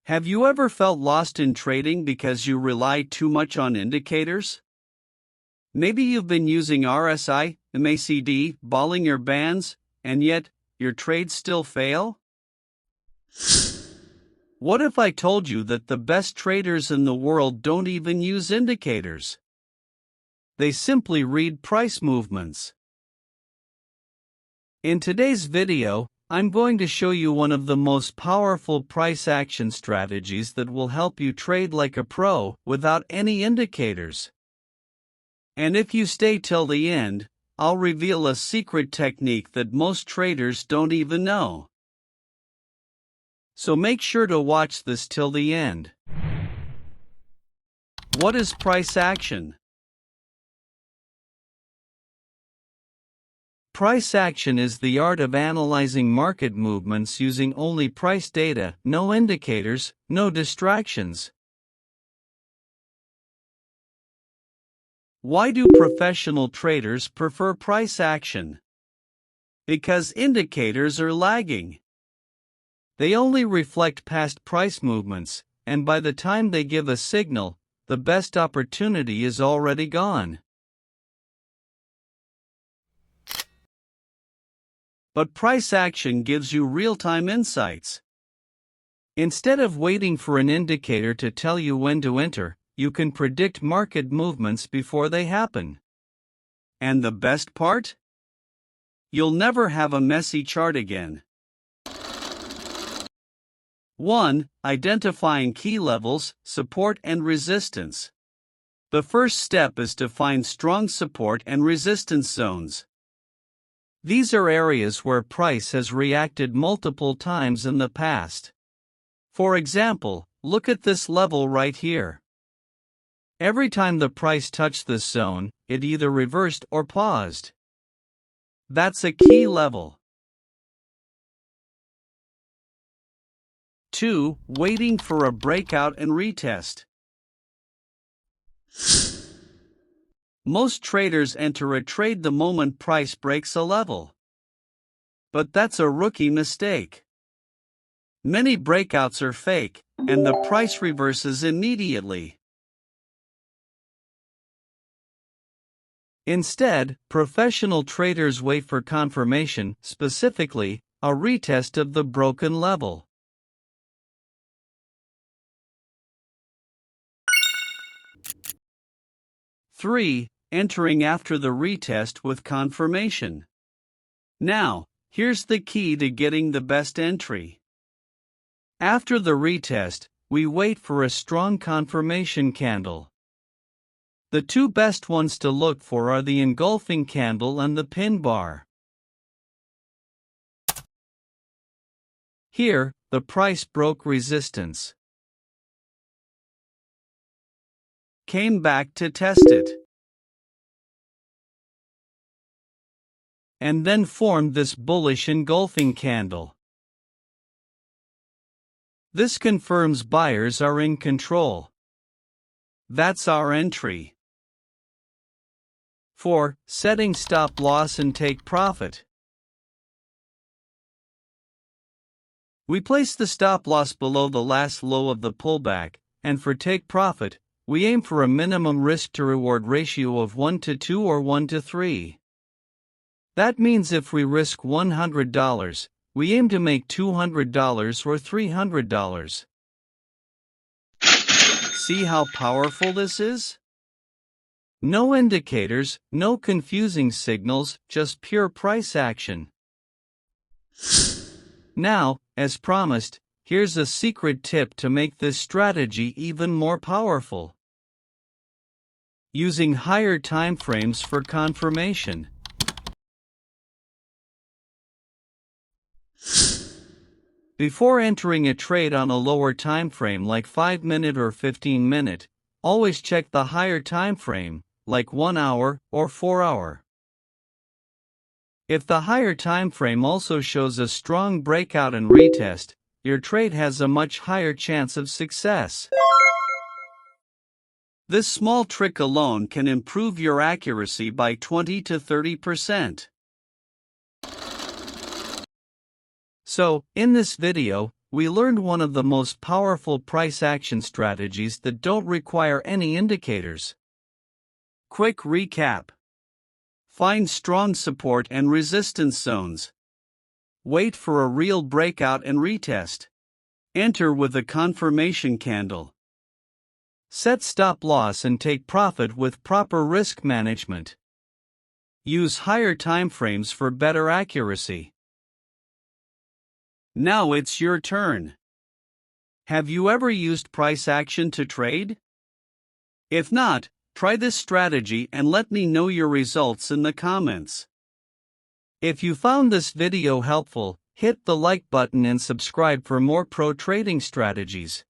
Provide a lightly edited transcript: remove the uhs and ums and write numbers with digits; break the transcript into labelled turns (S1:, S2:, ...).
S1: Have you ever felt lost in trading because you rely too much on indicators? Maybe you've been using RSI, MACD, Bollinger Bands, and yet your trades still fail? What if I told you that the best traders in the world don't even use indicators? They simply read price movements. In today's video, I'm going to show you one of the most powerful price action strategies that will help you trade like a pro without any indicators. And if you stay till the end, I'll reveal a secret technique that most traders don't even know. So make sure to watch this till the end. What is price action? Price action is the art of analyzing market movements using only price data, no indicators, no distractions. Why do professional traders prefer price action? Because indicators are lagging. They only reflect past price movements, and by the time they give a signal, the best opportunity is already gone. But price action gives you real-time insights. Instead of waiting for an indicator to tell you when to enter, you can predict market movements before they happen. And the best part? You'll never have a messy chart again. 1. Identifying key levels, support and resistance. The first step is to find strong support and resistance zones. These are areas where price has reacted multiple times in the past. For example, look at this level right here. Every time the price touched this zone, it either reversed or paused. That's a key level. 2. Waiting for a breakout and retest. Most traders enter a trade the moment price breaks a level. But that's a rookie mistake. Many breakouts are fake, and the price reverses immediately. Instead, professional traders wait for confirmation, specifically, a retest of the broken level. Three. Entering after the retest with confirmation. Now, here's the key to getting the best entry. After the retest, we wait for a strong confirmation candle. The two best ones to look for are the engulfing candle and the pin bar. Here, the price broke resistance. Came back to test it. And then formed this bullish engulfing candle. This confirms buyers are in control. That's our entry. 4. Setting stop loss and take profit. We place the stop loss below the last low of the pullback, and for take profit, we aim for a minimum risk to reward ratio of 1:2 or 1:3. That means if we risk $100, we aim to make $200 or $300. See how powerful this is? No indicators, no confusing signals, just pure price action. Now, as promised, here's a secret tip to make this strategy even more powerful. Using higher time frames for confirmation. Before entering a trade on a lower time frame like 5-minute or 15-minute, always check the higher time frame, like 1 hour or 4 hour. If the higher time frame also shows a strong breakout and retest, your trade has a much higher chance of success. This small trick alone can improve your accuracy by 20 to 30%. So, in this video, we learned one of the most powerful price action strategies that don't require any indicators. Quick recap. Find strong support and resistance zones. Wait for a real breakout and retest. Enter with a confirmation candle. Set stop loss and take profit with proper risk management. Use higher timeframes for better accuracy. Now it's your turn. Have you ever used price action to trade? If not, try this strategy and let me know your results in the comments. If you found this video helpful, hit the like button and subscribe for more pro trading strategies.